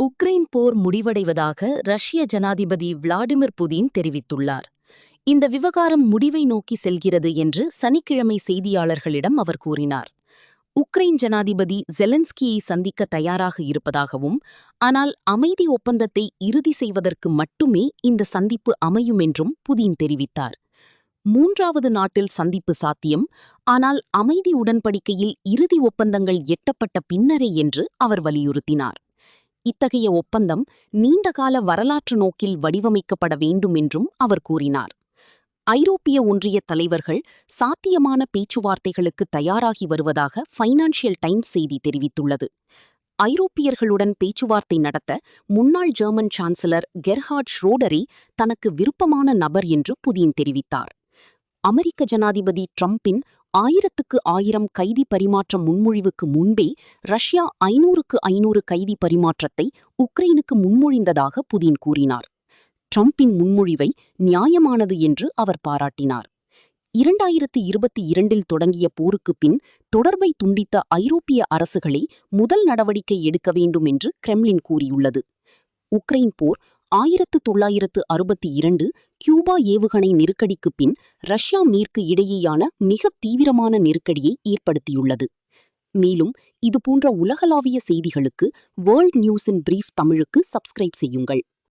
Ukraine போர் முடிவடைவதாக ரஷ்ய ஜனாதிபதி Vladimir Putin தெரிவித்துள்ளார். இந்த விவகாரம் முடிவை நோக்கி செல்கிறது என்று சனிக்கிழமை செய்தியாளர்களிடம் அவர் கூறினார். உக்ரைன் ஜனாதிபதி ஜெலன்ஸ்கியை சந்திக்க தயாராக இருப்பதாகவும், ஆனால் அமைதி ஒப்பந்தத்தை இறுதி செய்வதற்கு மட்டுமே இந்த சந்திப்பு அமையும் என்றும் புதின் தெரிவித்தார். மூன்றாவது நாட்டில் சந்திப்பு சாத்தியம், ஆனால் அமைதி உடன்படிக்கையில் இறுதி ஒப்பந்தங்கள் எட்டப்பட்ட பின்னரே என்று அவர் வலியுறுத்தினார். இத்தகைய ஒப்பந்தம் நீண்டகால வரலாற்று நோக்கில் வடிவமைக்கப்பட வேண்டும் என்றும் அவர் கூறினார். ஐரோப்பிய ஒன்றிய தலைவர்கள் சாத்தியமான பேச்சுவார்த்தைகளுக்கு தயாராகி வருவதாக ஃபைனான்சியல் டைம்ஸ் செய்தி தெரிவித்துள்ளது. ஐரோப்பியர்களுடன் பேச்சுவார்த்தை நடத்த முன்னாள் ஜெர்மன் சான்சலர் கெர்ஹார்ட் ஷ்ரோடரை தனக்கு விருப்பமான நபர் என்று புதின் தெரிவித்தார். அமெரிக்க ஜனாதிபதி ட்ரம்பின் 1000 கைதி பரிமாற்ற முன்மொழிவுக்கு முன்பே ரஷ்யா 500 கைதி பரிமாற்றத்தை உக்ரைனுக்கு முன்மொழிந்ததாக புதின் கூறினார். ட்ரம்பின் முன்மொழிவை நியாயமானது என்று அவர் பாராட்டினார். 2022 தொடங்கிய போருக்கு பின் தொடர்பை துண்டித்த ஐரோப்பிய அரசுகளே முதல் நடவடிக்கை எடுக்க வேண்டும் என்று கிரெம்ளின் கூறியுள்ளது. உக்ரைன் போர் 1962 கியூபா ஏவுகணை நெருக்கடிக்கு பின் ரஷ்யா மேற்கு இடையேயான மிக தீவிரமான நெருக்கடியை ஏற்படுத்தியுள்ளது. மேலும் இதுபோன்ற உலகளாவிய செய்திகளுக்கு வேர்ல்ட் நியூஸ் இன் பிரீஃப் தமிழுக்கு சப்ஸ்கிரைப் செய்யுங்கள்.